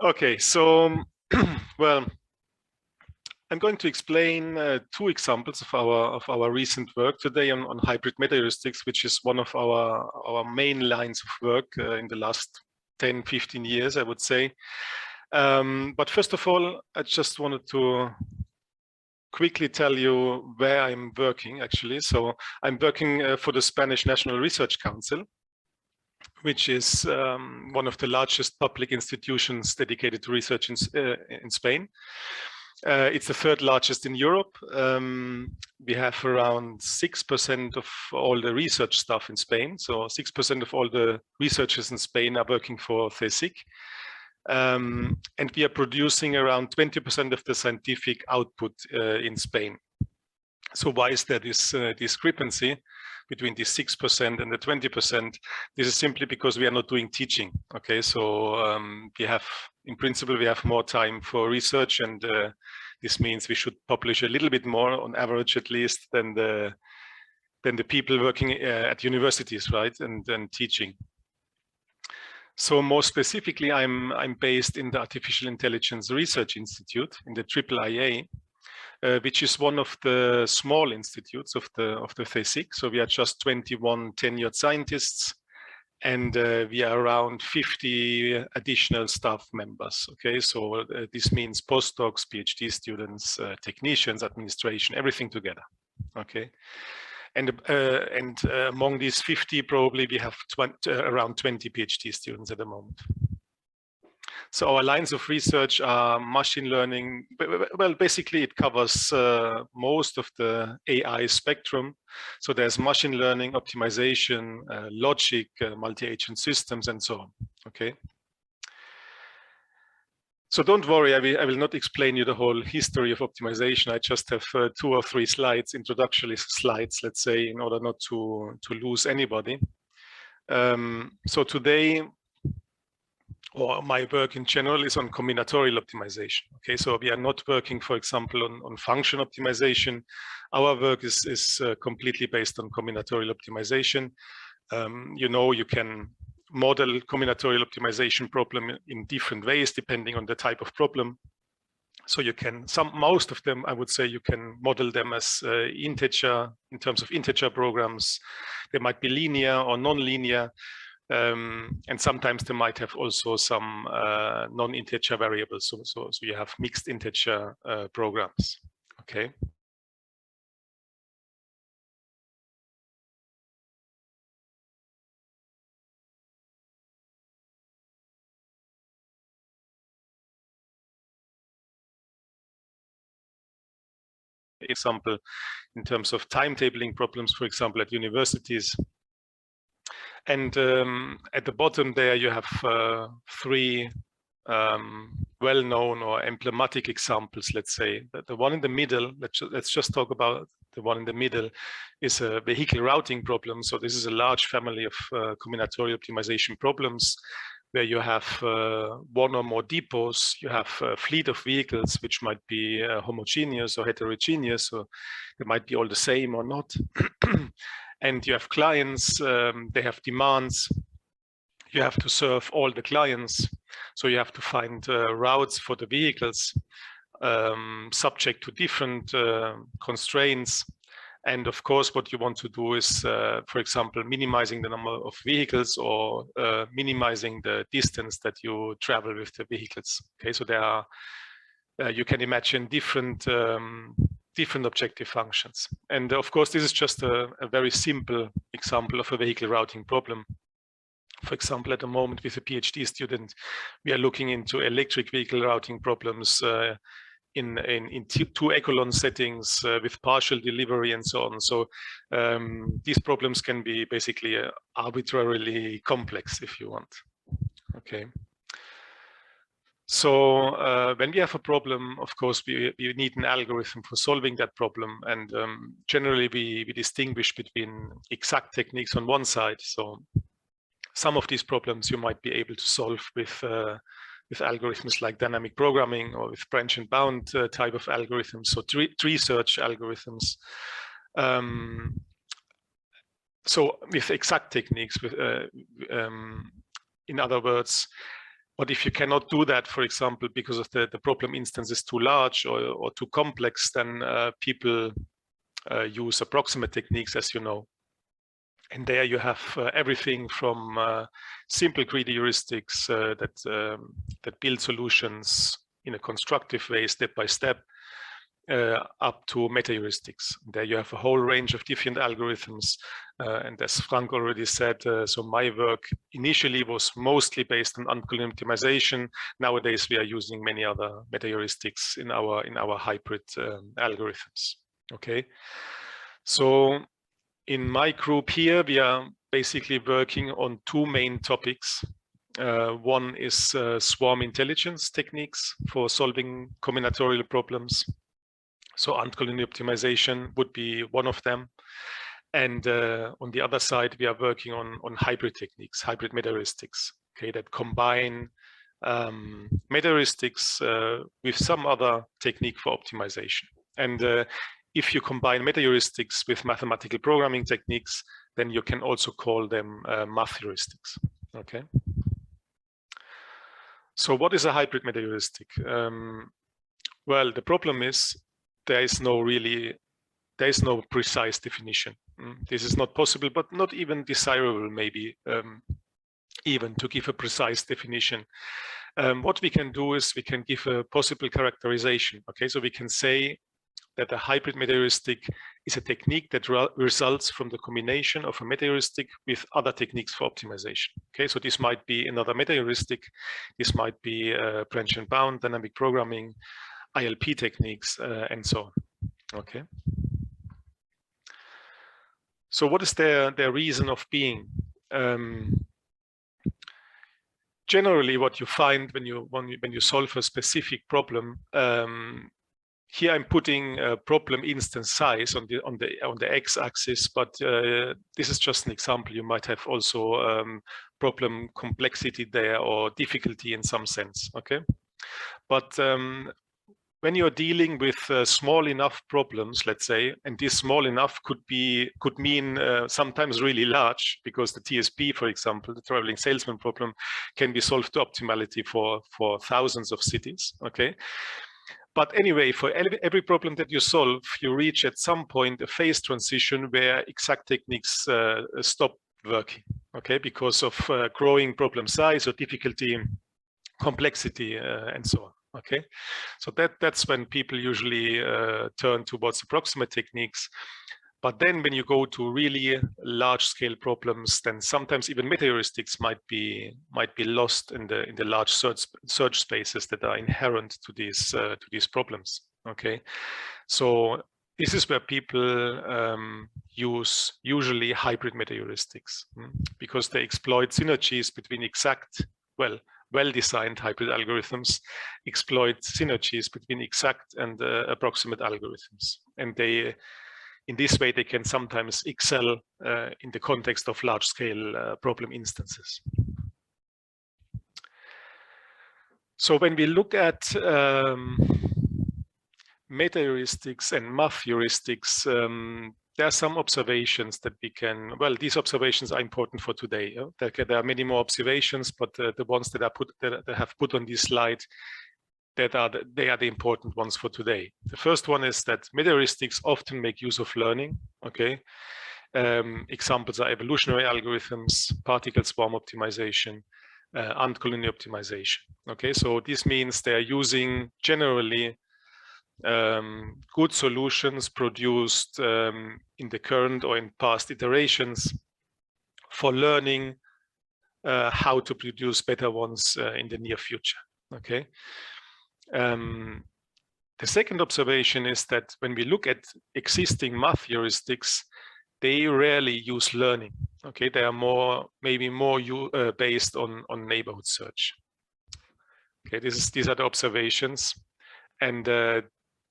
Okay, so well, I'm going to explain two examples of our recent work today on hybrid metaheuristics, which is one of our main lines of work in the last 10-15 years, I would say. But first of all, I just wanted to quickly tell you where I'm working actually. So I'm working for the Spanish National Research Council, which is one of the largest public institutions dedicated to research in Spain. It's the third largest in Europe. We have around 6% of all the research staff in Spain. So 6% of all the researchers in Spain are working for CSIC. And we are producing around 20% of the scientific output in Spain. So why is there this discrepancy between the 6% and the 20%? This is simply because we are not doing teaching. Okay, so we have, in principle, we have more time for research, and this means we should publish a little bit more, on average at least, than the people working at universities, right, and teaching. So more specifically, I'm based in the Artificial Intelligence Research Institute in the IIIA. Which is one of the small institutes of the CSIC. So we are just 21 tenured scientists, and we are around 50 additional staff members. Okay, so this means postdocs, PhD students, technicians, administration, everything together. Okay, and among these 50, probably we have around 20 PhD students at the moment. So our lines of research are machine learning. Well, basically it covers most of the AI spectrum. So there's machine learning, optimization, logic, multi-agent systems, and so on. Okay. So don't worry, I will not explain you the whole history of optimization. I just have 2 or 3 slides, introductory slides, let's say, in order not to lose anybody. So today, or my work in general, is on combinatorial optimization. Okay, so we are not working, for example, on function optimization. Our work is completely based on combinatorial optimization. You know, you can model combinatorial optimization problem in different ways depending on the type of problem. So you can, most of them, I would say, you can model them as integer, in terms of integer programs. They might be linear or non-linear. And sometimes they might have also some non-integer variables. So you have mixed integer programs. Okay. Example, in terms of timetabling problems, for example, at universities. And at the bottom there, you have 3 well-known or emblematic examples, let's say. The one in the middle, let's just talk about the one in the middle, is a vehicle routing problem. So this is a large family of combinatorial optimization problems where you have 1 or more depots, you have a fleet of vehicles which might be homogeneous or heterogeneous, so they might be all the same or not. And you have clients, they have demands. You have to serve all the clients. So you have to find routes for the vehicles subject to different constraints. And of course, what you want to do is, for example, minimizing the number of vehicles or minimizing the distance that you travel with the vehicles. Okay, so there are, you can imagine different objective functions. And of course, this is just a very simple example of a vehicle routing problem. For example, at the moment with a PhD student, we are looking into electric vehicle routing problems in 2 echelon settings with partial delivery and so on. So these problems can be basically arbitrarily complex if you want. Okay. So when we have a problem, of course, we need an algorithm for solving that problem. And generally, we distinguish between exact techniques on one side. So some of these problems you might be able to solve with algorithms like dynamic programming or with branch and bound type of algorithms, so tree search algorithms. So with exact techniques, in other words, But if you cannot do that, for example, because of the problem instance is too large or too complex, then people use approximate techniques, as you know. And there you have everything from simple greedy heuristics that build solutions in a constructive way, step by step, up to metaheuristics. There you have a whole range of different algorithms. And as Frank already said, so my work initially was mostly based on uncollinear optimization. Nowadays, we are using many other metaheuristics in our hybrid algorithms. Okay, so in my group here, we are basically working on two main topics. One is swarm intelligence techniques for solving combinatorial problems. So uncollinear optimization would be one of them. And on the other side, we are working on hybrid techniques, hybrid metaheuristics, okay, that combine metaheuristics with some other technique for optimization. And if you combine metaheuristics with mathematical programming techniques, then you can also call them Matheuristics. Okay. So what is a hybrid metaheuristic? Well, the problem is there is no precise definition. This is not possible, but not even desirable, maybe, even to give a precise definition. What we can do is we can give a possible characterization. Okay, so we can say that a hybrid metaheuristic is a technique that results from the combination of a metaheuristic with other techniques for optimization. Okay, so this might be another metaheuristic, this might be branch and bound, dynamic programming, ILP techniques, and so on. Okay. So what is their reason of being? Generally, what you find when you solve a specific problem, here I'm putting a problem instance size on the x-axis, but this is just an example. You might have also problem complexity there or difficulty in some sense. Okay, but when you're dealing with small enough problems, let's say, and this small enough could mean sometimes really large, because the TSP, for example, the traveling salesman problem, can be solved to optimality for thousands of cities. Okay, but anyway, for every problem that you solve, you reach at some point a phase transition where exact techniques stop working. Okay, because of growing problem size or difficulty, complexity, and so on. Okay, so that's when people usually turn towards approximate techniques. But then when you go to really large scale problems, then sometimes even metaheuristics might be lost in the large search spaces that are inherent to these problems. Okay, so this is where people use usually hybrid metaheuristics, because they exploit synergies between exact, well-designed hybrid algorithms, exploit synergies between exact and approximate algorithms. And in this way, they can sometimes excel in the context of large-scale problem instances. So when we look at metaheuristics and Matheuristics, there are some observations that we can, these observations are important for today. There are many more observations, but the ones that I have put on this slide, they are the important ones for today. The first one is that metaheuristics often make use of learning. Okay, examples are evolutionary algorithms, particle swarm optimization, uncollinear optimization. Okay, so this means they are using generally good solutions produced in the current or in past iterations for learning how to produce better ones in the near future. Okay. The second observation is that when we look at existing Matheuristics, they rarely use learning. Okay, they are maybe more based on neighborhood search. Okay, these are the observations, and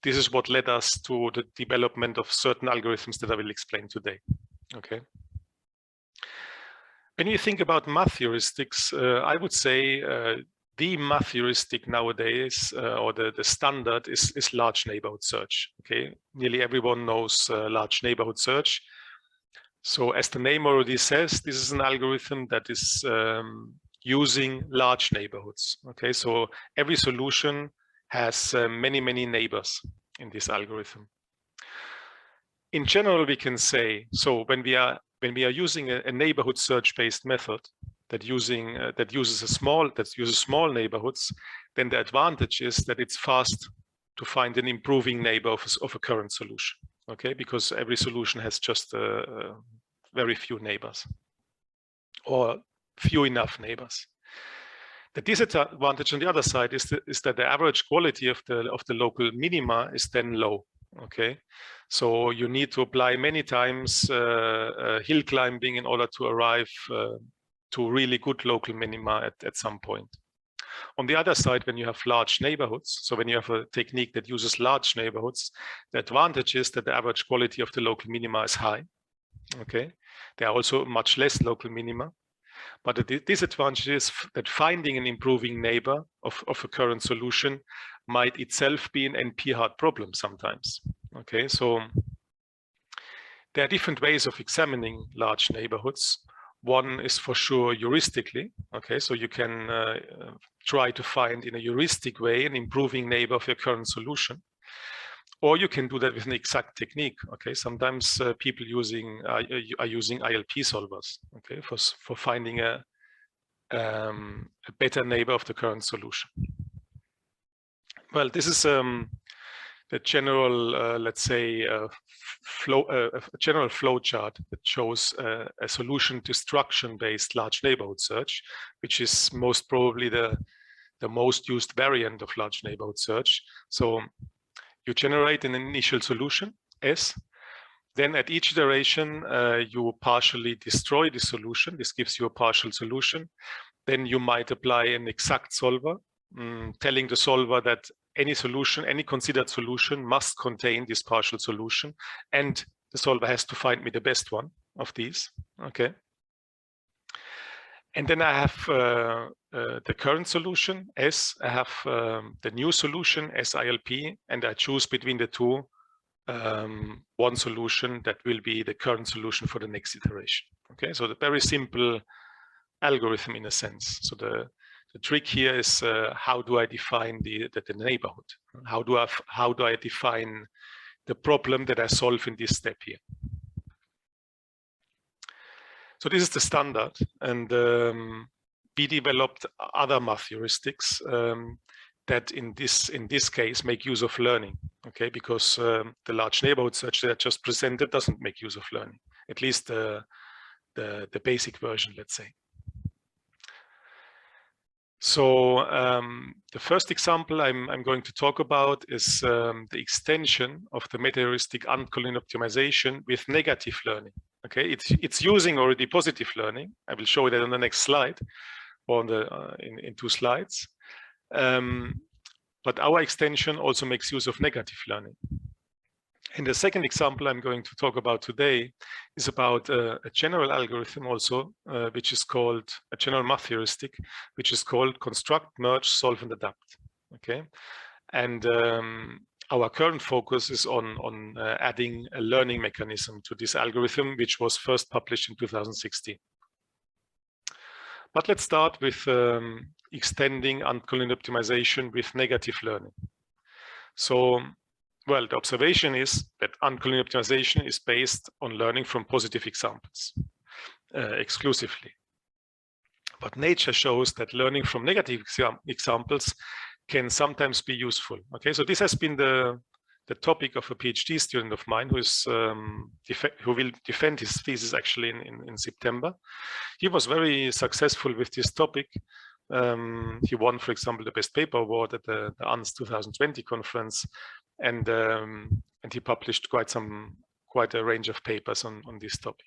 this is what led us to the development of certain algorithms that I will explain today. Okay. When you think about Matheuristics, I would say the Matheuristic nowadays, or the standard is large neighborhood search. Okay, nearly everyone knows large neighborhood search. So as the name already says, this is an algorithm that is using large neighborhoods. Okay, so every solution has many neighbors in this algorithm. In general, we can say, so when we are using a neighborhood search-based method that uses small neighborhoods, then the advantage is that it's fast to find an improving neighbor of a current solution. Okay, because every solution has just very few neighbors, or few enough neighbors. The disadvantage on the other side is that the average quality of the local minima is then low. Okay, so you need to apply many times hill climbing in order to arrive to really good local minima at some point. On the other side, when you have large neighborhoods, so when you have a technique that uses large neighborhoods, the advantage is that the average quality of the local minima is high. Okay, there are also much less local minima. But the disadvantage is that finding an improving neighbor of a current solution might itself be an NP-hard problem sometimes. Okay, so there are different ways of examining large neighborhoods. One is for sure heuristically. Okay, so you can try to find in a heuristic way an improving neighbor of your current solution. Or you can do that with an exact technique. Okay, sometimes people are using ILP solvers. Okay, for finding a better neighbor of the current solution. Well, this is the general, let's say, a general flow chart that shows a solution destruction-based large neighborhood search, which is most probably the most used variant of large neighborhood search. So you generate an initial solution, S. Then at each iteration, you partially destroy the solution. This gives you a partial solution. Then you might apply an exact solver, telling the solver that any solution, any considered solution must contain this partial solution. And the solver has to find me the best one of these. Okay. And then I have the current solution, S. I have the new solution, SILP, and I choose between the two one solution that will be the current solution for the next iteration. Okay, so the very simple algorithm in a sense. So the trick here is how do I define the neighborhood? How do I define the problem that I solve in this step here? So this is the standard, and we developed other Matheuristics that in this case make use of learning. Okay, because the large neighborhood search that I just presented doesn't make use of learning, at least the basic version, let's say. So the first example I'm going to talk about is the extension of the Metaheuristic uncollinear optimization with negative learning. Okay, it's using already positive learning. I will show that on the next slide, or on the in 2 slides. But our extension also makes use of negative learning. And the second example I'm going to talk about today is about a general algorithm also, which is called a general Matheuristic, which is called construct, merge, solve, and adapt. Okay, and our current focus is on adding a learning mechanism to this algorithm, which was first published in 2016. But let's start with extending uncollinear optimization with negative learning. So, well, the observation is that uncollinear optimization is based on learning from positive examples exclusively. But nature shows that learning from negative examples can sometimes be useful. Okay, so this has been the topic of a PhD student of mine who will defend his thesis actually in September. He was very successful with this topic. He won, for example, the Best Paper Award at the ANS 2020 conference, and he published quite a range of papers on this topic.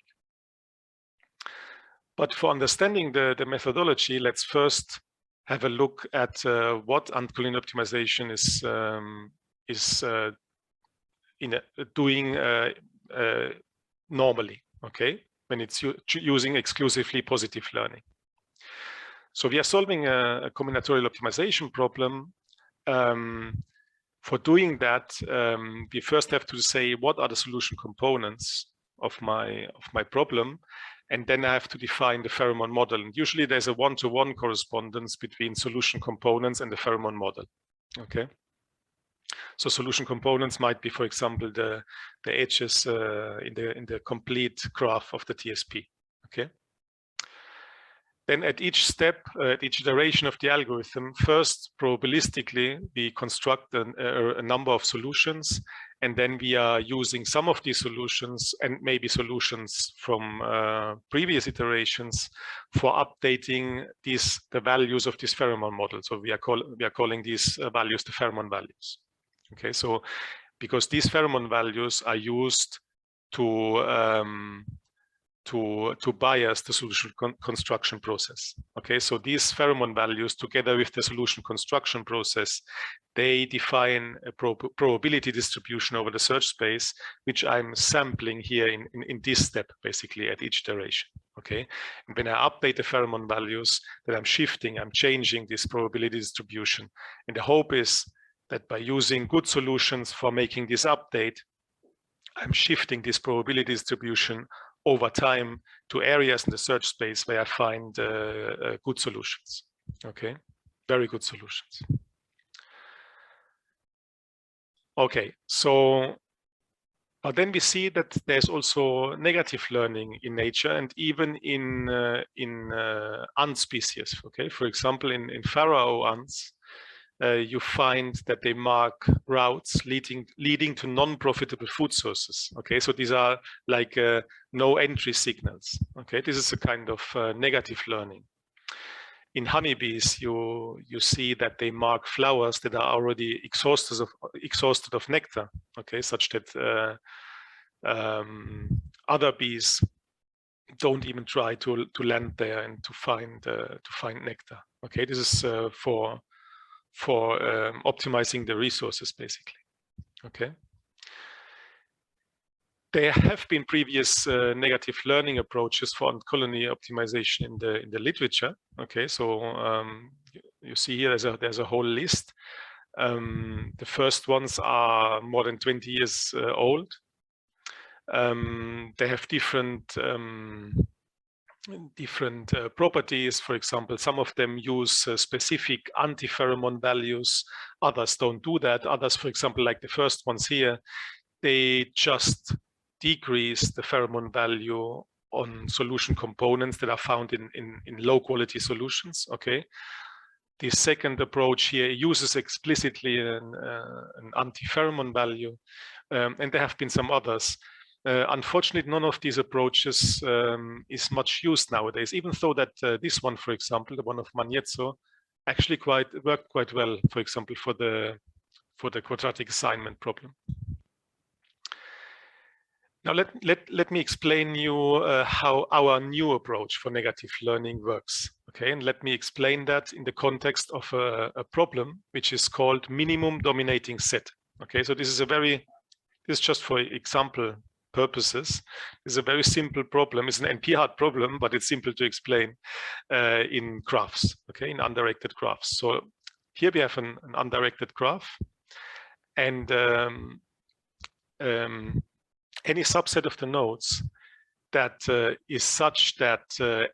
But for understanding the methodology, let's first have a look at what uncollinear optimization is doing normally. Okay, when it's using exclusively positive learning. So we are solving a combinatorial optimization problem. For doing that, we first have to say what are the solution components of my problem, and then I have to define the pheromone model. And usually there's a one-to-one correspondence between solution components and the pheromone model. Okay. So solution components might be, for example, the edges in the complete graph of the TSP. Okay. Then at each step, at each iteration of the algorithm, first probabilistically we construct a number of solutions, and then we are using some of these solutions and maybe solutions from previous iterations for updating the values of this pheromone model. So we are calling these values the pheromone values. Okay, so because these pheromone values are used to bias the solution construction process. Okay, so these pheromone values, together with the solution construction process, they define a probability distribution over the search space, which I'm sampling here in this step, basically at each iteration. Okay, and when I update the pheromone values, then I'm changing this probability distribution. And the hope is that by using good solutions for making this update, I'm shifting this probability distribution over time to areas in the search space where I find good solutions. Okay, very good solutions. Okay, so but then we see that there's also negative learning in nature and even in ant species. Okay, for example, in pharaoh ants, you find that they mark routes leading to non-profitable food sources. Okay, so these are like no entry signals. Okay, this is a kind of negative learning. In honeybees, you see that they mark flowers that are already exhausted of nectar. Okay, such that other bees don't even try to land there and to find nectar. Okay, this is for optimizing the resources, basically. Okay. There have been previous negative learning approaches for ant colony optimization in the literature. Okay, so you see here there's a whole list. The first ones are more than 20 years old. They have different properties. For example, some of them use specific anti-pheromone values. Others don't do that. Others, for example, like the first ones here, they just decrease the pheromone value on solution components that are found in low quality solutions. Okay. The second approach here uses explicitly an anti-pheromone value, and there have been some others. Unfortunately, none of these approaches is much used nowadays, even though that this one, for example, the one of Magnezzo, actually worked quite well, for example, for the quadratic assignment problem. Now let me explain you how our new approach for negative learning works. Okay, and let me explain that in the context of a problem which is called minimum dominating set. Okay, so this is just for example purposes. It's a very simple problem. It's an NP-hard problem, but it's simple to explain in graphs, okay, in undirected graphs. So here we have an undirected graph, and any subset of the nodes that is such that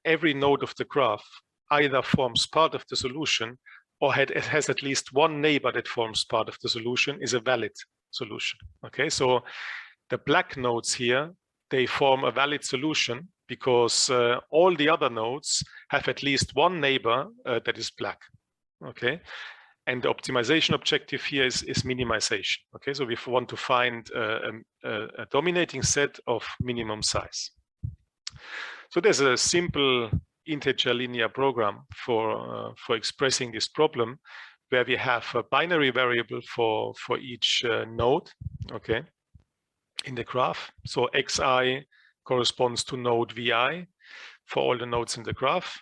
every node of the graph either forms part of the solution or has at least one neighbor that forms part of the solution is a valid solution. Okay, so the black nodes here, they form a valid solution because all the other nodes have at least one neighbor that is black. Okay, and the optimization objective here is minimization. Okay, so we want to find a dominating set of minimum size. So there's a simple integer linear program for expressing this problem, where we have a binary variable for each node. Okay, in the graph. So xi corresponds to node vi for all the nodes in the graph.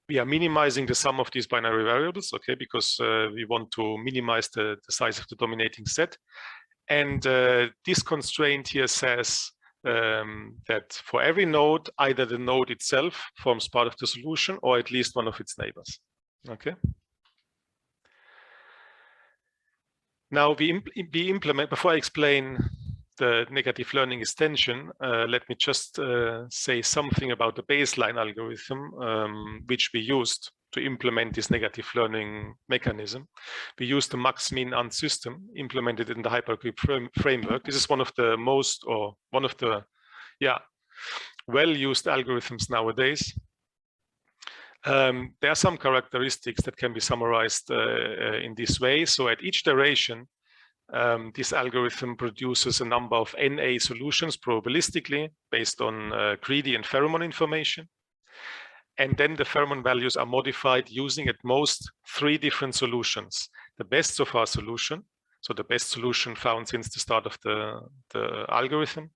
We are minimizing the sum of these binary variables, okay, because we want to minimize the size of the dominating set. And this constraint here says that for every node, either the node itself forms part of the solution or at least one of its neighbors. Okay. Now we implement, before I explain the negative learning extension, let me just say something about the baseline algorithm which we used to implement this negative learning mechanism. We used the max-min-ant system implemented in the hypercube framework. This is one of the most, or one of the, well-used algorithms nowadays. There are some characteristics that can be summarized in this way. So at each iteration, this algorithm produces a number of NA solutions probabilistically based on greedy and pheromone information. And then the pheromone values are modified using at most 3 different solutions. The best so far solution, so the best solution found since the start of the algorithm,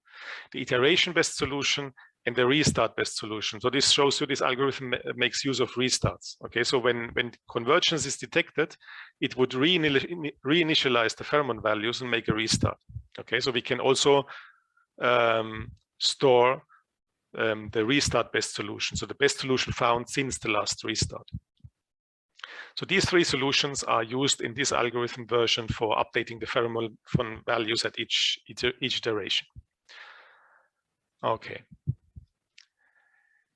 the iteration best solution, and the restart best solution. So this shows you this algorithm makes use of restarts. Okay, so when convergence is detected, it would reinitialize the pheromone values and make a restart. Okay, so we can also store the restart best solution. So the best solution found since the last restart. So these 3 solutions are used in this algorithm version for updating the pheromone values at each iteration. Okay.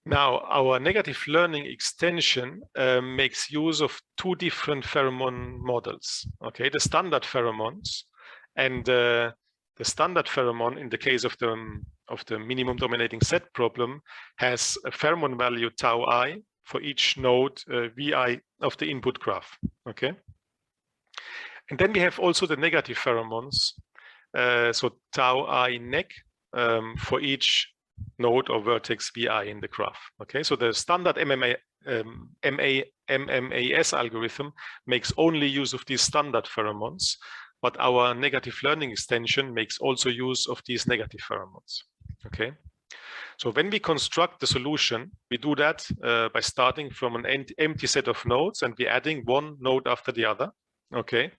Now, our negative learning extension makes use of 2 different pheromone models. Okay, the standard pheromones, and the standard pheromone in the case of the minimum dominating set problem has a pheromone value tau I for each node vi of the input graph. Okay, and then we have also the negative pheromones, so tau I neg for each node or vertex vi in the graph. Okay, so the standard MMAS algorithm makes only use of these standard pheromones, but our negative learning extension makes also use of these negative pheromones. Okay, so when we construct the solution, we do that by starting from an empty set of nodes, and we're adding one node after the other. Okay,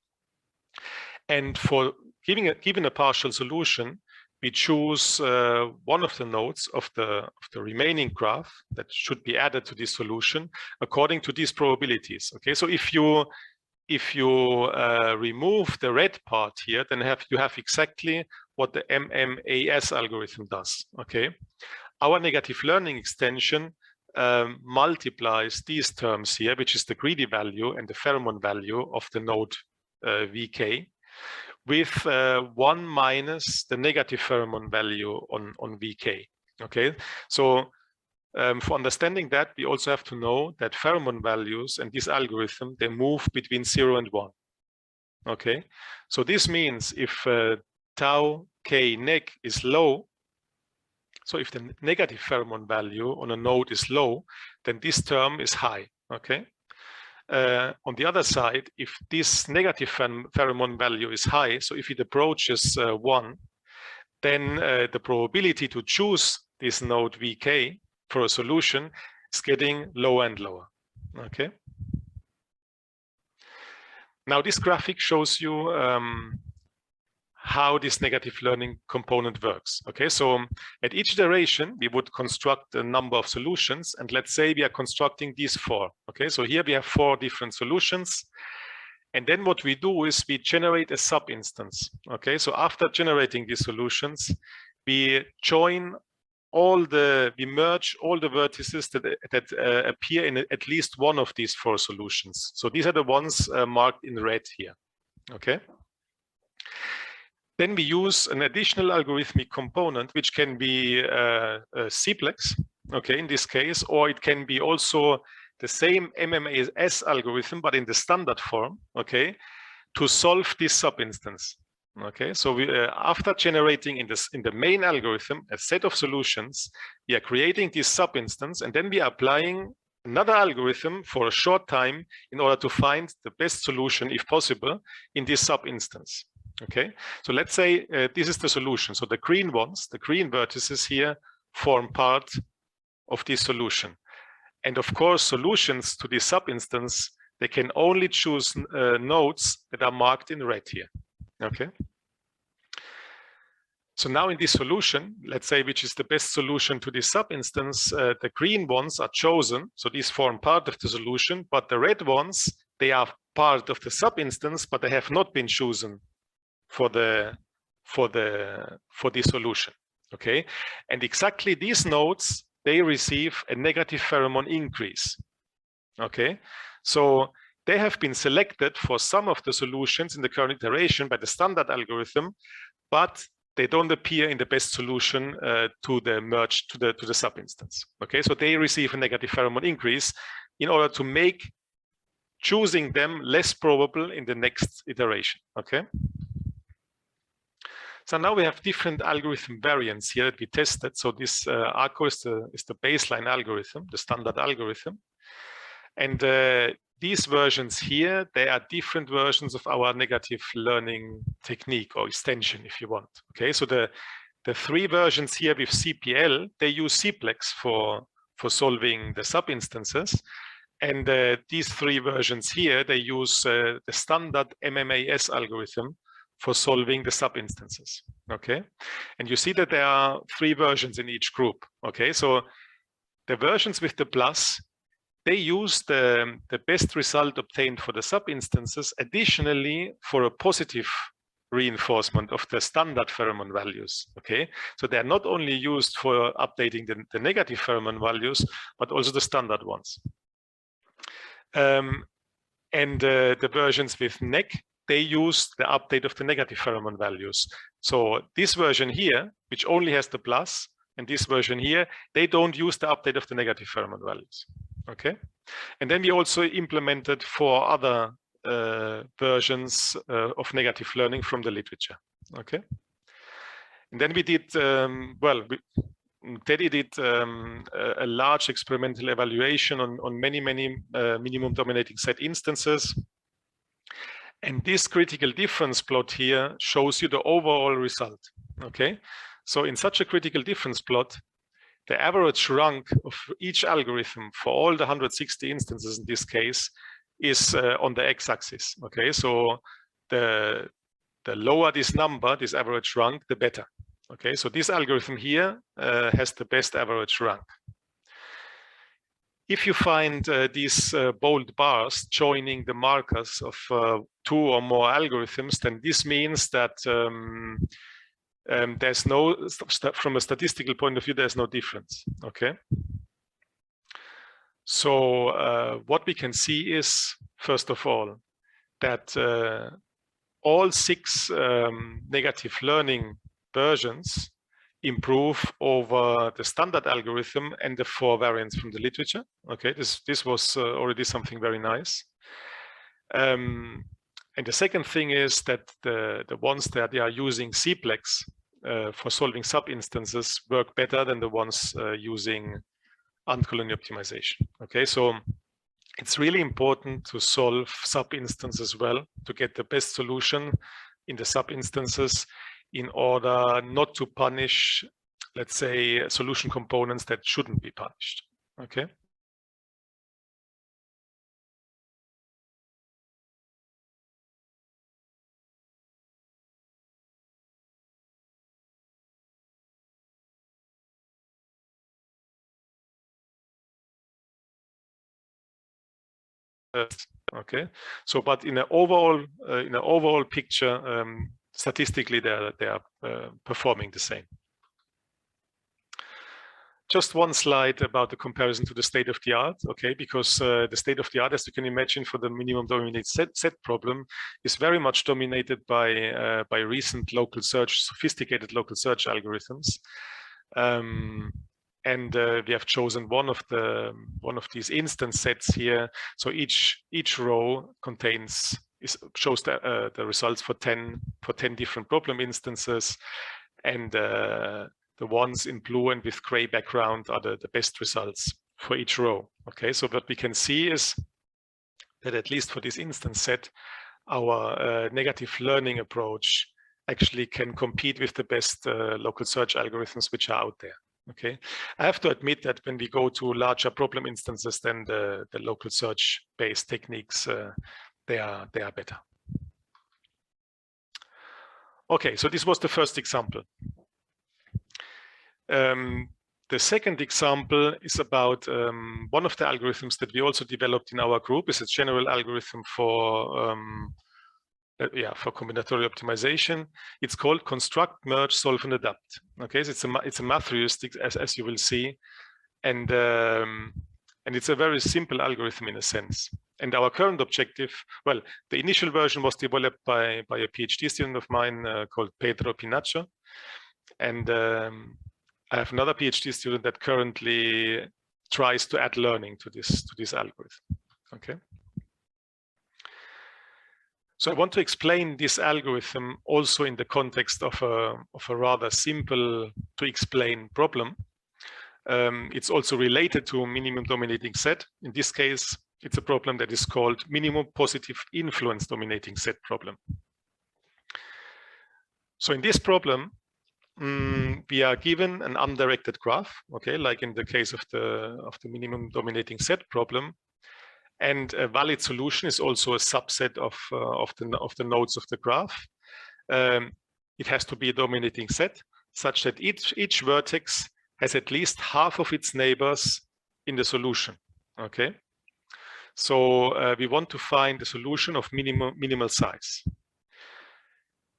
and for given a partial solution, we choose one of the nodes of the remaining graph that should be added to this solution according to these probabilities. Okay, so if you remove the red part here, then you have exactly what the MMAS algorithm does. Okay, our negative learning extension multiplies these terms here, which is the greedy value and the pheromone value of the node VK, with 1 minus the negative pheromone value on VK. Okay, so for understanding that, we also have to know that pheromone values and this algorithm, they move between 0 and 1. Okay, so this means if tau k neg is low, so if the negative pheromone value on a node is low, then this term is high. Okay. On the other side, if this negative pheromone value is high, so if it approaches 1, then the probability to choose this node VK for a solution is getting lower and lower. Okay. Now this graphic shows you how this negative learning component works. Okay, so at each iteration, we would construct a number of solutions, and let's say we are constructing these 4. Okay, so here we have 4 different solutions, and then what we do is we generate a sub-instance. Okay, so after generating these solutions, we join we merge all the vertices that appear in at least one of these 4 solutions. So these are the ones marked in red here. Okay. Then we use an additional algorithmic component, which can be a Cplex, okay, in this case, or it can be also the same MMAS algorithm, but in the standard form, okay, to solve this sub-instance. Okay, so we, after generating in the main algorithm a set of solutions, we are creating this sub-instance, and then we are applying another algorithm for a short time in order to find the best solution, if possible, in this sub-instance. Okay, so let's say this is the solution. So the green ones, the green vertices here, form part of this solution. And of course, solutions to this sub-instance, they can only choose nodes that are marked in red here. Okay. So now in this solution, let's say which is the best solution to this sub-instance, the green ones are chosen. So these form part of the solution, but the red ones, they are part of the sub-instance, but they have not been chosen for the for the solution. Okay, and exactly these nodes, they receive a negative pheromone increase. Okay, so they have been selected for some of the solutions in the current iteration by the standard algorithm, but they don't appear in the best solution to the merge to the subinstance. Okay, so they receive a negative pheromone increase in order to make choosing them less probable in the next iteration. Okay. So now we have different algorithm variants here that we tested. So this ARCO is the baseline algorithm, the standard algorithm. And these versions here, they are different versions of our negative learning technique or extension, if you want. Okay, so the three versions here with CPL, they use Cplex for solving the subinstances. And these three versions here, they use the standard MMAS algorithm for solving the subinstances. Okay, and you see that there are three versions in each group. Okay, so the versions with the plus, they use the best result obtained for the subinstances additionally for a positive reinforcement of the standard pheromone values. Okay, so they're not only used for updating the negative pheromone values, but also the standard ones. And the versions with NEC, they use the update of the negative pheromone values. So this version here, which only has the plus, and this version here, they don't use the update of the negative pheromone values. Okay, and then we also implemented 4 other versions of negative learning from the literature. Okay, and then we did Teddy did a large experimental evaluation on many minimum dominating set instances. And this critical difference plot here shows you the overall result. Okay, so in such a critical difference plot, the average rank of each algorithm for all the 160 instances in this case is on the x-axis. Okay, so the lower this number, this average rank, the better. Okay, so this algorithm here has the best average rank. If you find these bold bars joining the markers of 2 or more algorithms, then this means that there's no, from a statistical point of view, there's no difference. Okay. So what we can see is, first of all, that all 6 negative learning versions improve over the standard algorithm and the 4 variants from the literature. Okay, this was already something very nice. And the second thing is that the ones that they are using Cplex for solving subinstances work better than the ones using ant-colony optimization. Okay, so it's really important to solve subinstances well to get the best solution in the subinstances, in order not to punish, let's say, solution components that shouldn't be punished. Okay. Okay. So, but in an overall picture, statistically, they are performing the same. Just one slide about the comparison to the state of the art, okay? Because the state of the art, as you can imagine, for the minimum dominated set problem, is very much dominated by recent local search, sophisticated local search algorithms. And we have chosen one of these instance sets here. So each row shows the results for 10 different problem instances, and the ones in blue and with gray background are the best results for each row. Okay, so what we can see is that at least for this instance set, our negative learning approach actually can compete with the best local search algorithms which are out there. Okay, I have to admit that when we go to larger problem instances, then the local search based techniques, they are better. Okay, so this was the first example. The second example is about one of the algorithms that we also developed in our group. Is a general algorithm for for combinatorial optimization. It's called construct, merge, solve, and adapt. Okay, so it's a Matheuristic, as you will see, and it's a very simple algorithm in a sense. And our current objective, well, the initial version was developed by a PhD student of mine called Pedro Pinacho, and I have another PhD student that currently tries to add learning to this algorithm. Okay. So I want to explain this algorithm also in the context of a rather simple to explain problem. It's also related to a minimum dominating set. In this case, it's a problem that is called minimum positive influence dominating set problem. So in this problem, we are given an undirected graph, okay, like in the case of the minimum dominating set problem, and a valid solution is also a subset of the nodes of the graph. It has to be a dominating set such that each vertex has at least half of its neighbors in the solution. Okay, so we want to find the solution of minimal size.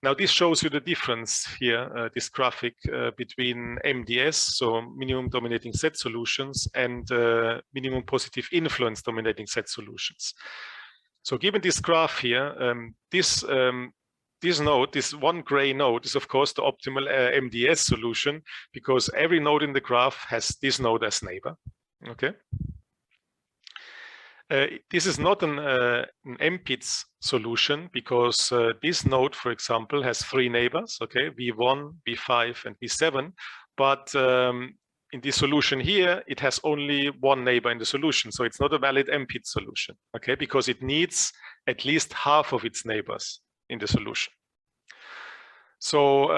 Now this shows you the difference here, this graphic between MDS, so minimum dominating set solutions, and minimum positive influence dominating set solutions. So given this graph here, this node, this one gray node, is of course the optimal MDS solution, because every node in the graph has this node as neighbor. Okay. This is not an MPIDS solution, because this node, for example, has 3 neighbors, okay, V1, V5, and V7, but in this solution here, it has only 1 neighbor in the solution, so it's not a valid MPIDS solution, okay, because it needs at least half of its neighbors in the solution. So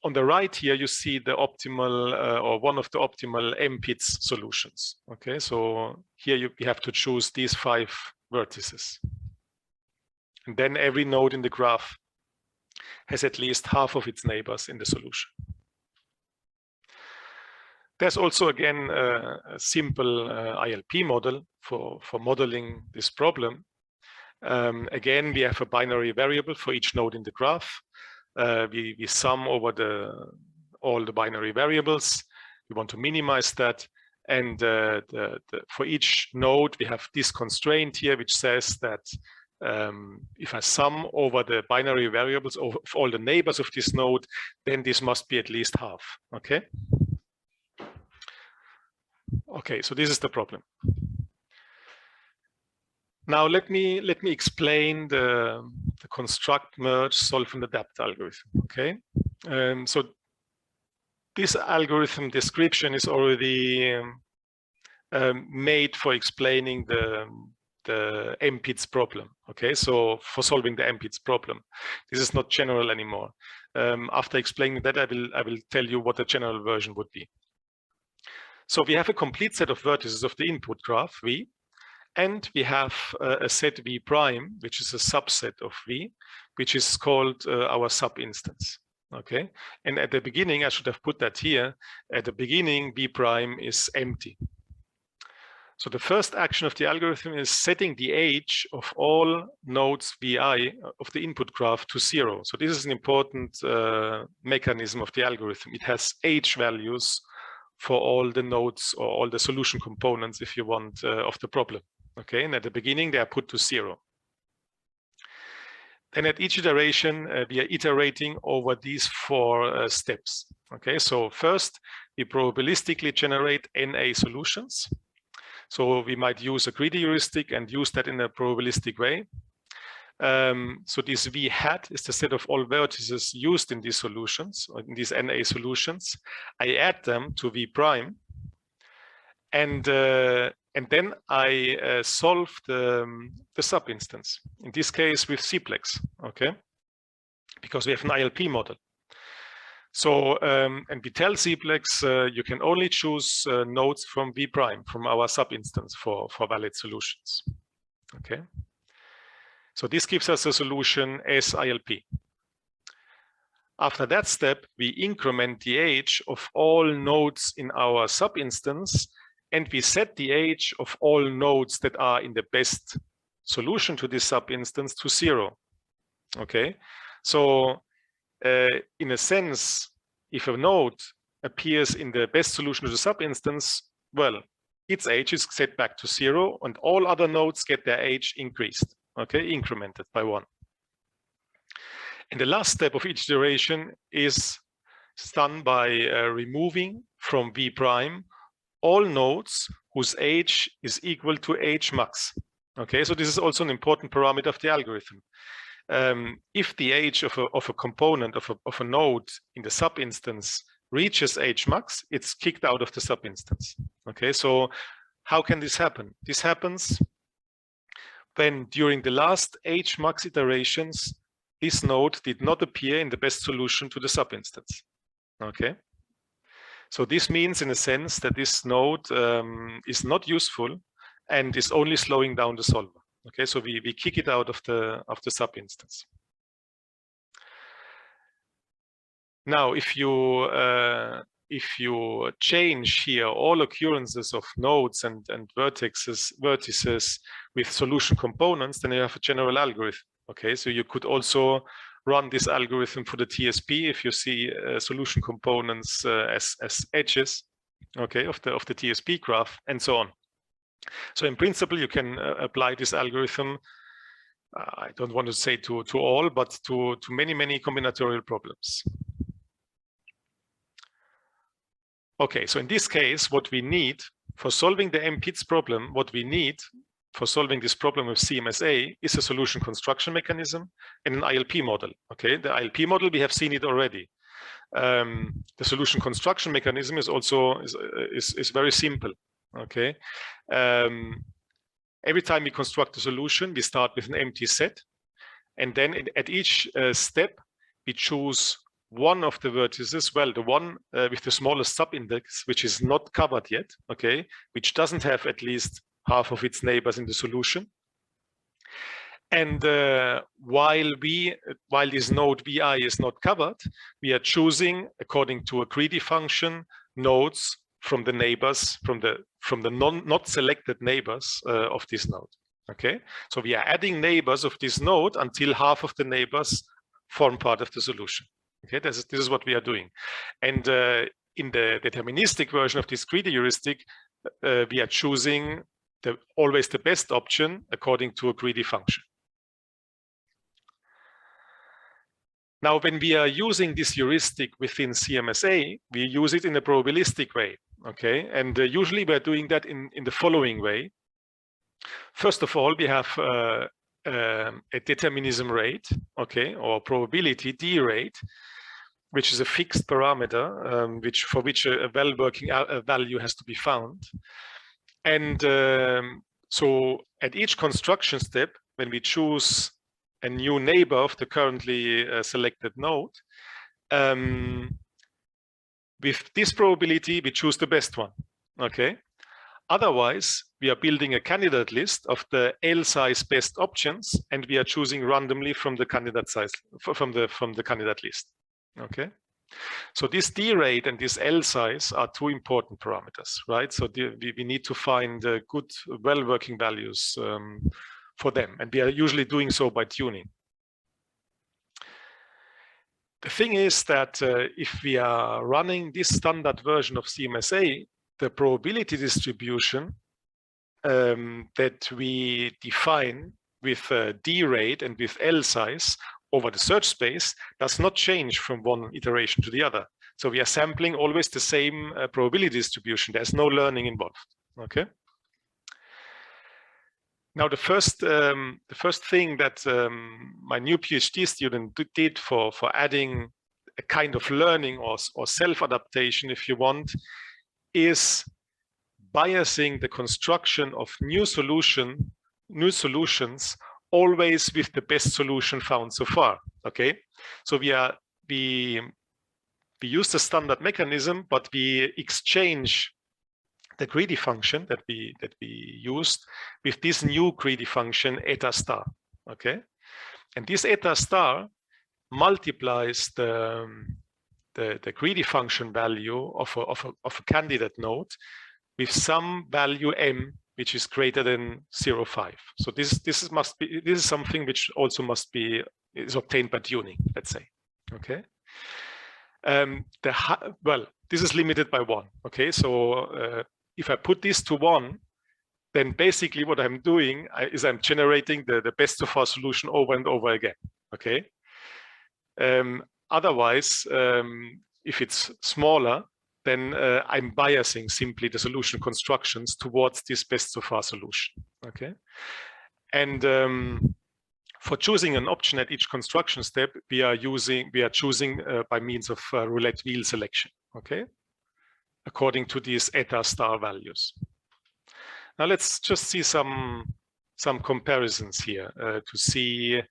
on the right here, you see the optimal or one of the optimal MPIDS solutions. Okay, so here you have to choose these 5 vertices. And then every node in the graph has at least half of its neighbors in the solution. There's also, again, a simple ILP model for modeling this problem. Again, we have a binary variable for each node in the graph. We sum over all the binary variables. We want to minimize that. And for each node, we have this constraint here, which says that if I sum over the binary variables of all the neighbors of this node, then this must be at least half. Okay. Okay, so this is the problem. Now let me explain the construct, merge, solve, and adapt algorithm. Okay, so this algorithm description is already made for explaining the MPIDS problem. Okay, so for solving the MPIDS problem, this is not general anymore. After explaining that, I will tell you what the general version would be. So we have a complete set of vertices of the input graph V, and we have a set V prime, which is a subset of V, which is called our sub-instance. Okay, and at the beginning, I should have put that here. At the beginning, V prime is empty. So the first action of the algorithm is setting the age of all nodes Vi of the input graph to 0. So this is an important mechanism of the algorithm. It has age values for all the nodes or all the solution components, if you want, of the problem. Okay, and at the beginning, they are put to 0. Then at each iteration, we are iterating over these 4 steps. Okay, so first, we probabilistically generate NA solutions. So we might use a greedy heuristic and use that in a probabilistic way. So this V hat is the set of all vertices used in these solutions, or in these NA solutions. I add them to V prime, and then I solve the sub-instance. In this case, with Cplex, okay, because we have an ILP model. So and we tell Cplex you can only choose nodes from V prime, from our sub-instance for valid solutions. Okay. So this gives us a solution as ILP. After that step, we increment the age of all nodes in our sub-instance, and we set the age of all nodes that are in the best solution to this sub-instance to 0. Okay, so in a sense, if a node appears in the best solution to the subinstance, well, its age is set back to 0, and all other nodes get their age increased, okay, incremented by 1. And the last step of each iteration is done by removing from V prime all nodes whose age is equal to age max. Okay, so this is also an important parameter of the algorithm. If the age of a component of a node in the subinstance reaches age max, it's kicked out of the subinstance. Okay, so how can this happen? This happens when during the last age max iterations, this node did not appear in the best solution to the subinstance. Okay, so this means in a sense that this node is not useful and is only slowing down the solver. Okay, so we kick it out of the subinstance. Now, if you change here all occurrences of nodes and vertices with solution components, then you have a general algorithm. Okay, so you could also run this algorithm for the TSP if you see solution components as edges, okay, of the TSP graph, and so on. So in principle, you can apply this algorithm. I don't want to say to all, but to many combinatorial problems. Okay, so in this case, what we need for solving the MPIDS problem, what we need for solving this problem with CMSA is a solution construction mechanism and an ILP model. Okay, the ILP model, we have seen it already. The solution construction mechanism is also is very simple. Okay, every time we construct a solution, we start with an empty set, and then at each step we choose one of the vertices, well, the one with the smallest subindex, which is not covered yet, okay, which doesn't have at least half of its neighbors in the solution. And while this node VI is not covered, we are choosing, according to a greedy function, nodes from the neighbors, from the not selected neighbors of this node. Okay, so we are adding neighbors of this node until half of the neighbors form part of the solution. Okay, this is what we are doing. And in the deterministic version of this greedy heuristic, we are choosing always the best option according to a greedy function. Now, when we are using this heuristic within CMSA, we use it in a probabilistic way. Okay, and usually we're doing that in the following way. First of all, we have a determinism rate, okay, or probability D rate, which is a fixed parameter, for which a well-working value has to be found. And so at each construction step, when we choose a new neighbor of the currently selected node, with this probability, we choose the best one. Okay. Otherwise, we are building a candidate list of the L size best options, and we are choosing randomly from the candidate size from the candidate list. Okay. So this D rate and this L size are two important parameters, right? So we need to find good, well-working values for them, and we are usually doing so by tuning. The thing is that if we are running this standard version of CMSA, the probability distribution that we define with D rate and with L size over the search space does not change from one iteration to the other. So we are sampling always the same probability distribution. There's no learning involved. Okay. Now the first thing that my new PhD student did for adding a kind of learning or self-adaptation, if you want, is biasing the construction of new solutions always with the best solution found so far. Okay, so we use the standard mechanism, but we exchange the greedy function that we used with this new greedy function eta star. Okay, and this eta star multiplies the greedy function value of a candidate node with some value m which is greater than 0.5. So this is something which also must be is obtained by tuning, let's say. Okay. Well, this is limited by 1. Okay, so if I put this to 1, then basically what I'm doing is I'm generating the best of our solution over and over again. Okay. Otherwise, if it's smaller, then I'm biasing simply the solution constructions towards this best of our solution. Okay. And for choosing an option at each construction step, we are choosing by means of roulette wheel selection. Okay, according to these eta star values. Now let's just see some comparisons here to see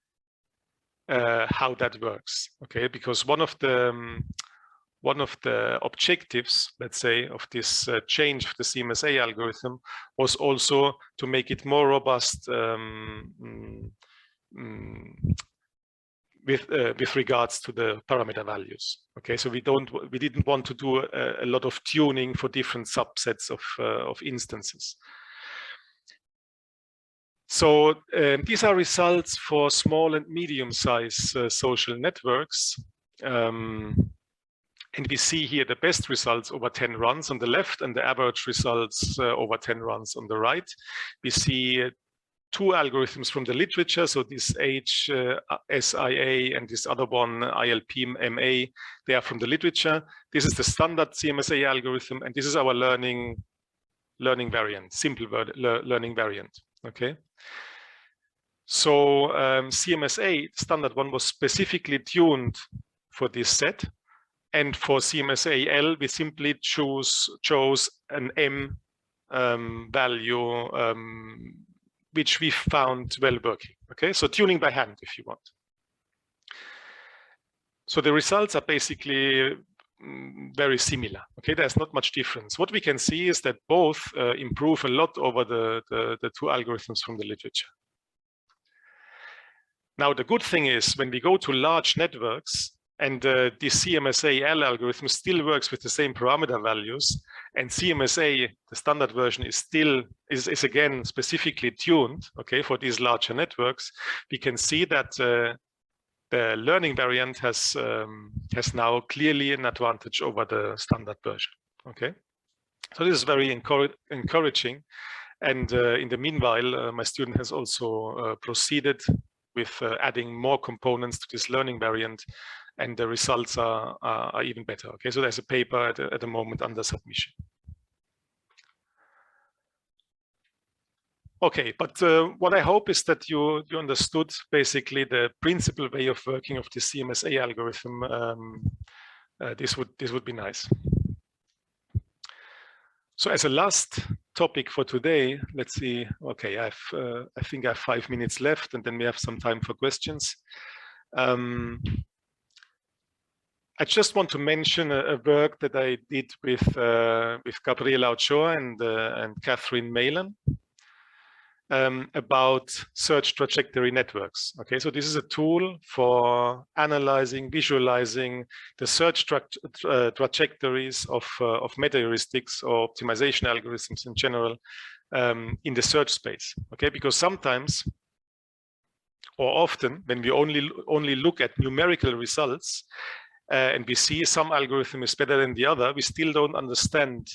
how that works. Okay, because one of the objectives, let's say, of this change of the CMSA algorithm was also to make it more robust with regards to the parameter values. Okay, so we didn't want to do a lot of tuning for different subsets of instances. So these are results for small and medium-sized social networks. And we see here the best results over 10 runs on the left and the average results over 10 runs on the right. We see 2 algorithms from the literature. So this HSIA and this other one, ILP-MA, they are from the literature. This is the standard CMSA algorithm, and this is our learning variant, simple learning variant. Okay. So CMSA, standard one, was specifically tuned for this set. And for CMSA-L, we simply chose an M value, which we found well working. Okay, so tuning by hand, if you want. So the results are basically very similar. Okay, there's not much difference. What we can see is that both improve a lot over the 2 algorithms from the literature. Now, the good thing is when we go to large networks, and the CMSA-L algorithm still works with the same parameter values, and CMSA, the standard version, is again specifically tuned, okay, for these larger networks. We can see that the learning variant has now clearly an advantage over the standard version. Okay, so this is very encouraging. And in the meanwhile, my student has also proceeded with adding more components to this learning variant, and the results are even better. Okay, so there's a paper at the moment under submission. Okay, but what I hope is that you understood basically the principal way of working of the CMSA algorithm. This would be nice. So as a last topic for today, let's see. Okay, I think I have 5 minutes left, and then we have some time for questions. I just want to mention a work that I did with Gabriela Ochoa and Catherine Malin about search trajectory networks. Okay, so this is a tool for analyzing, visualizing the search trajectories of metaheuristics or optimization algorithms in general in the search space. Okay, because sometimes or often when we only look at numerical results, and we see some algorithm is better than the other, we still don't understand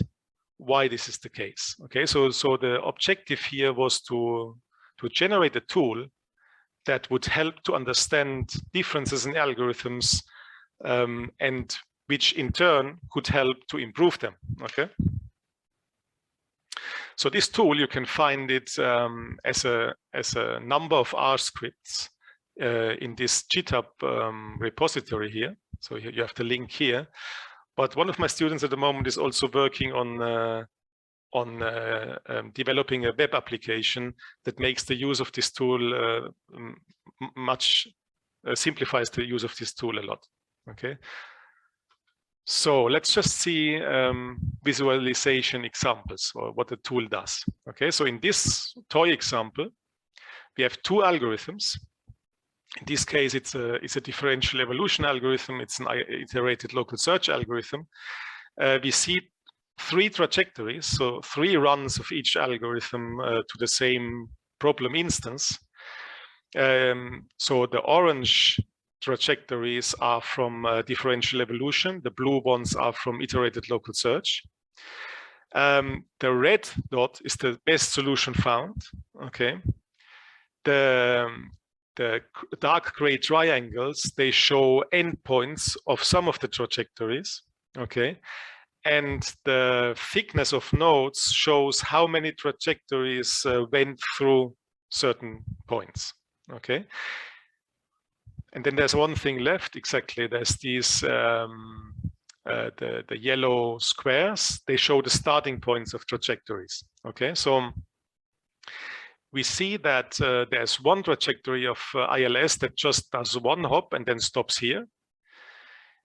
why this is the case. Okay, so the objective here was to generate a tool that would help to understand differences in algorithms, and which in turn could help to improve them. Okay, so this tool, you can find it as a number of R scripts in this GitHub repository here. So you have the link here. But one of my students at the moment is also working on developing a web application that makes the use of this tool simplifies the use of this tool a lot. Okay. So let's just see visualization examples or what the tool does. Okay. So in this toy example, we have 2 algorithms. In this case, it's a differential evolution algorithm. It's an iterated local search algorithm. We see 3 trajectories, so 3 runs of each algorithm to the same problem instance. So the orange trajectories are from differential evolution. The blue ones are from iterated local search. The red dot is the best solution found. Okay. The dark gray triangles, they show endpoints of some of the trajectories. Okay. And the thickness of nodes shows how many trajectories went through certain points. Okay. And then there's one thing left, exactly. There's these, the yellow squares. They show the starting points of trajectories. Okay, so we see that there's one trajectory of ILS that just does one hop and then stops here.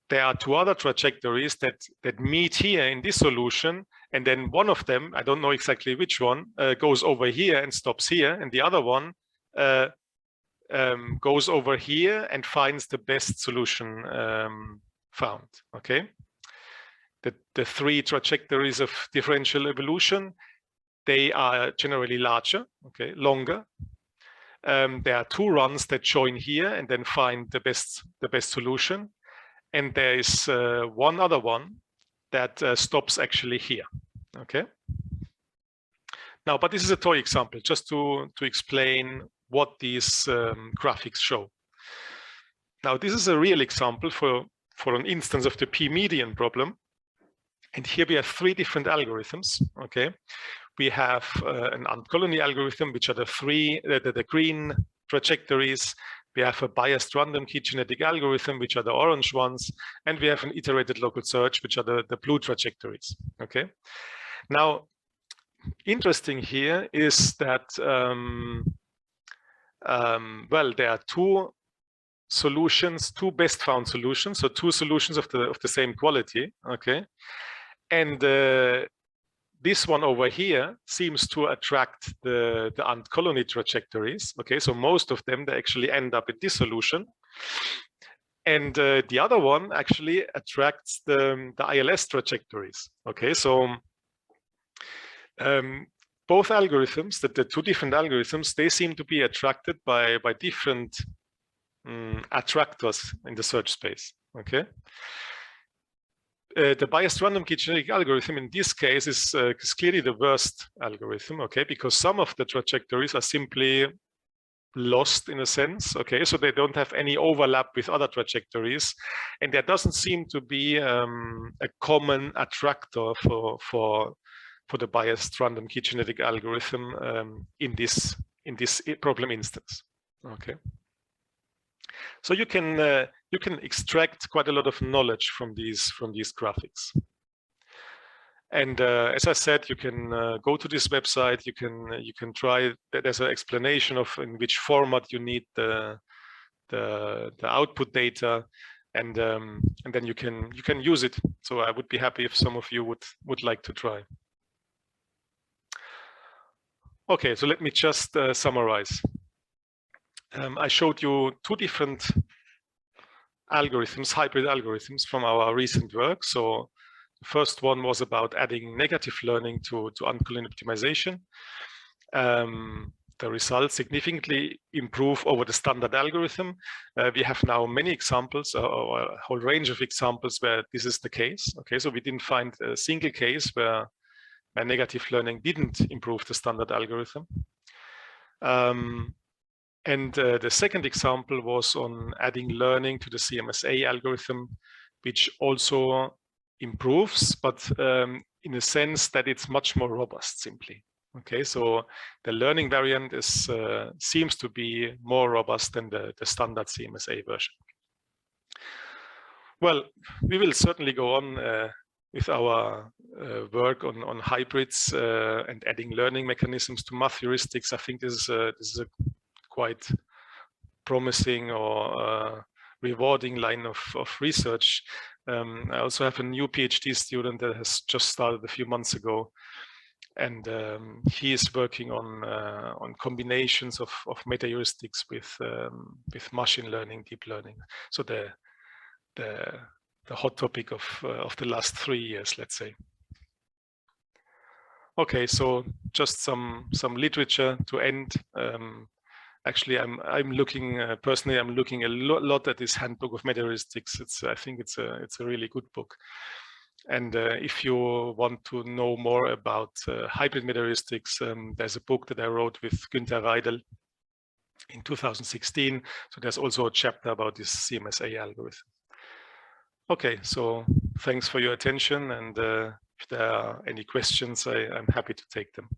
There are two other trajectories that meet here in this solution, and then one of them, I don't know exactly which one, goes over here and stops here, and the other one goes over here and finds the best solution found. Okay, the three trajectories of differential evolution, they are generally larger, okay, longer. There are two runs that join here and then find the best solution. And there is one other one that stops actually here. Okay. Now, but this is a toy example, just to explain what these graphics show. Now, this is a real example for an instance of the p-median problem. And here we have three different algorithms. Okay. We have an ant colony algorithm, which are the green trajectories. We have a biased random key genetic algorithm, which are the orange ones, and we have an iterated local search, which are the blue trajectories. Okay. Now, interesting here is that well, there are two solutions, two best found solutions, so two solutions of the same quality. Okay, and this one over here seems to attract the ant colony trajectories. Okay, so most of them, they actually end up in this solution. And the other one actually attracts the ILS trajectories. Okay, so both algorithms, the two different algorithms, they seem to be attracted by different attractors in the search space. Okay. The biased random key genetic algorithm in this case is clearly the worst algorithm, okay, because some of the trajectories are simply lost in a sense, okay, so they don't have any overlap with other trajectories, and there doesn't seem to be a common attractor for the biased random key genetic algorithm in this problem instance, okay. So you can extract quite a lot of knowledge from these graphics. And as I said, you can go to this website. You can try. There's an explanation of in which format you need the output data, and then you can use it. So I would be happy if some of you would like to try. Okay, so let me just summarize. I showed you two different algorithms, hybrid algorithms from our recent work. So the first one was about adding negative learning to ant colony optimization. The results significantly improve over the standard algorithm. We have now many examples, or a whole range of examples where this is the case. Okay, so we didn't find a single case where negative learning didn't improve the standard algorithm. And the second example was on adding learning to the CMSA algorithm, which also improves, but in a sense that it's much more robust simply. Okay, so the learning variant is seems to be more robust than the standard CMSA version. Well, we will certainly go on with our work on hybrids and adding learning mechanisms to Matheuristics. I think this is a quite promising or rewarding line of research. I also have a new PhD student that has just started a few months ago, and he is working on combinations of metaheuristics with machine learning, deep learning. So the hot topic of the last 3 years, let's say. Okay, so just some literature to end. Actually, I'm looking personally. I'm looking a lot at this handbook of Matheuristics. I think it's a really good book. And if you want to know more about hybrid Matheuristics, there's a book that I wrote with Günther Reidel in 2016. So there's also a chapter about this CMSA algorithm. Okay, so thanks for your attention. And if there are any questions, I'm happy to take them.